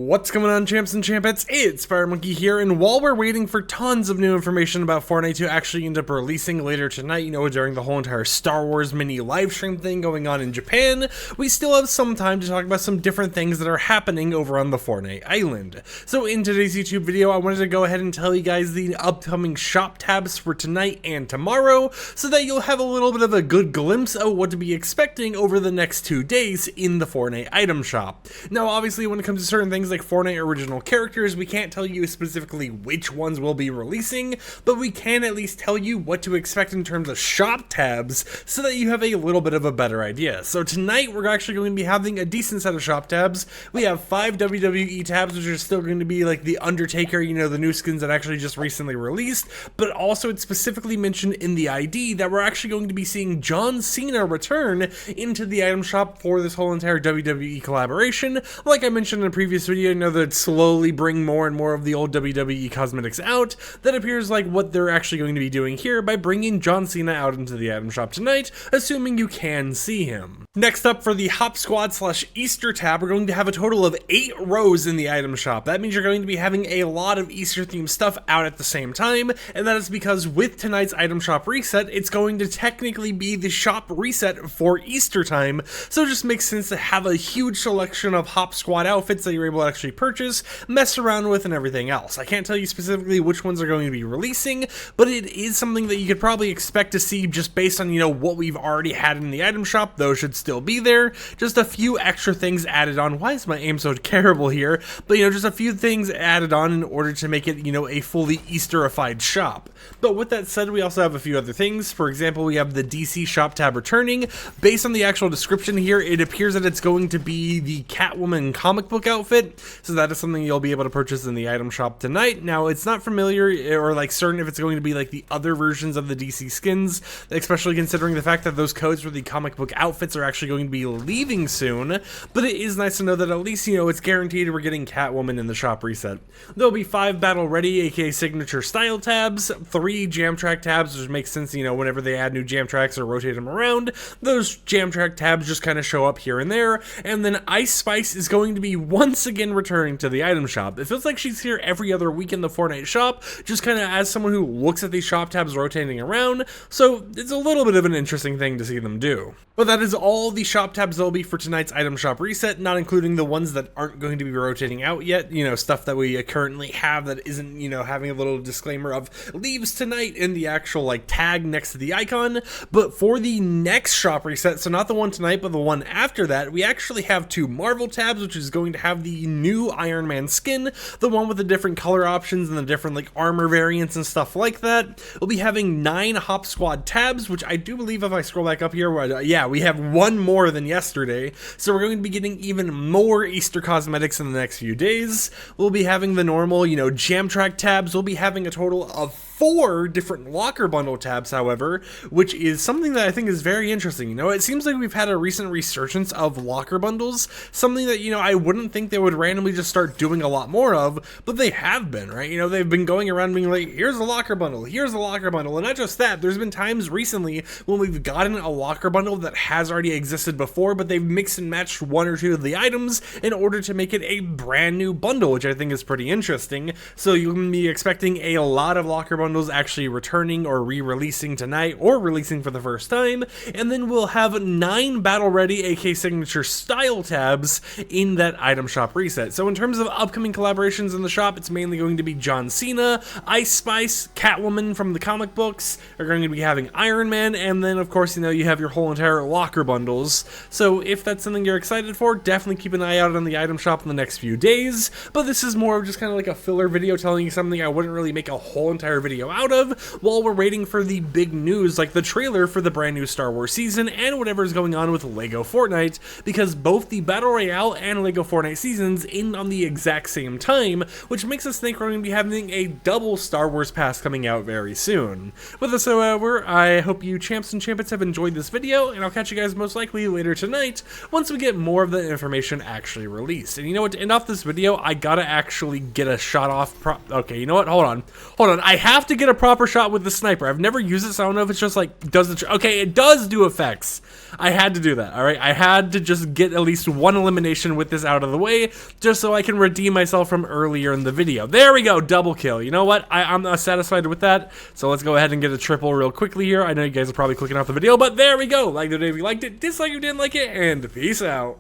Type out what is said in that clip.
What's going on, champs and champettes? It's Fire Monkey here, and while we're waiting for tons of new information about Fortnite to actually end up releasing later tonight, during the whole entire Star Wars mini livestream thing going on in Japan, we still have some time to talk about some different things that are happening over on the Fortnite island. So in today's YouTube video, I wanted to go ahead and tell you guys the upcoming shop tabs for tonight and tomorrow, so that you'll have a little bit of a good glimpse of what to be expecting over the next 2 days in the Fortnite item shop. Now, obviously, when it comes to certain things like Fortnite original characters, we can't tell you specifically which ones will be releasing, but we can at least tell you what to expect in terms of shop tabs so that you have a little bit of a better idea. So tonight we're actually going to be having a decent set of shop tabs. We have 5 WWE tabs, which are still going to be like the Undertaker, the new skins that actually just recently released, but also it's specifically mentioned in the ID that we're actually going to be seeing John Cena return into the item shop for this whole entire WWE collaboration. Like I mentioned in a previous video, that slowly bring more and more of the old WWE cosmetics out. That appears like what they're actually going to be doing here by bringing John Cena out into the item shop tonight, assuming you can see him. Next up, for the Hop Squad / Easter tab, we're going to have a total of 8 rows in the item shop. That means you're going to be having a lot of Easter themed stuff out at the same time, and that is because with tonight's item shop reset, it's going to technically be the shop reset for Easter time, so it just makes sense to have a huge selection of Hop Squad outfits that you're able to actually purchase, mess around with, and everything else. I can't tell you specifically which ones are going to be releasing, but it is something that you could probably expect to see just based on, what we've already had in the item shop. Those should still be there. Just a few extra things added on. Why is my aim so terrible here? But, just a few things added on in order to make it, a fully Easterified shop. But with that said, we also have a few other things. For example, we have the DC shop tab returning. Based on the actual description here, it appears that it's going to be the Catwoman comic book outfit, so that is something you'll be able to purchase in the item shop tonight. Now, it's not familiar or certain if it's going to be like the other versions of the DC skins, especially considering the fact that those codes for the comic book outfits are actually going to be leaving soon, but it is nice to know that at least, it's guaranteed we're getting Catwoman in the shop reset. There'll be 5 battle ready, aka signature style tabs, 3 jam track tabs, which makes sense, whenever they add new jam tracks or rotate them around, those jam track tabs just kind of show up here and there, and then Ice Spice is going to be once again returning to the item shop. It feels like she's here every other week in the Fortnite shop, just kind of as someone who looks at these shop tabs rotating around, so it's a little bit of an interesting thing to see them do. But that is all the shop tabs there'll be for tonight's item shop reset, not including the ones that aren't going to be rotating out yet, stuff that we currently have that isn't, having a little disclaimer of leaves tonight in the actual tag next to the icon. But for the next shop reset, so not the one tonight but the one after that, we actually have 2 Marvel tabs, which is going to have the new Iron Man skin, the one with the different color options and the different armor variants and stuff like that. We'll be having 9 Hop Squad tabs, which I do believe if I scroll back up here, we have 1 more than yesterday, so we're going to be getting even more Easter cosmetics in the next few days. We'll be having the normal, jam track tabs. We'll be having a total of 4 different locker bundle tabs, however, which is something that I think is very interesting. It seems like we've had a recent resurgence of locker bundles, something that, I wouldn't think they would randomly just start doing a lot more of, but they have been, right? They've been going around being like, here's a locker bundle, here's a locker bundle, and not just that, there's been times recently when we've gotten a locker bundle that has already existed before, but they've mixed and matched 1 or 2 of the items in order to make it a brand new bundle, which I think is pretty interesting. So you can be expecting a lot of locker bundles actually returning or re-releasing tonight or releasing for the first time, and then we'll have 9 battle ready AK signature style tabs in that item shop reset. So in terms of upcoming collaborations in the shop, it's mainly going to be John Cena, Ice Spice, Catwoman from the comic books, are going to be having Iron Man, and then of course you have your whole entire locker bundles. So if that's something you're excited for, definitely keep an eye out on the item shop in the next few days. But this is more of just kind of like a filler video telling you something I wouldn't really make a whole entire video out of while we're waiting for the big news, like the trailer for the brand new Star Wars season and whatever is going on with Lego Fortnite, because both the Battle Royale and Lego Fortnite seasons end on the exact same time, which makes us think we're going to be having a double Star Wars pass coming out very soon. With this, however, I hope you champs and champettes have enjoyed this video, and I'll catch you guys most likely later tonight once we get more of the information actually released. And you know what, to end off this video, I gotta actually get a shot off okay, you know what, hold on, I have have to get a proper shot with the sniper. I've never used it, so I don't know if it's just like, okay, it does do effects. I had to do that, all right? I had to just get at least one elimination with this out of the way, just so I can redeem myself from earlier in the video. There we go, double kill. You know what? I'm not satisfied with that, so let's go ahead and get a triple real quickly here. I know you guys are probably clicking off the video, but there we go. Like the video if you liked it, dislike if you didn't like it, and peace out.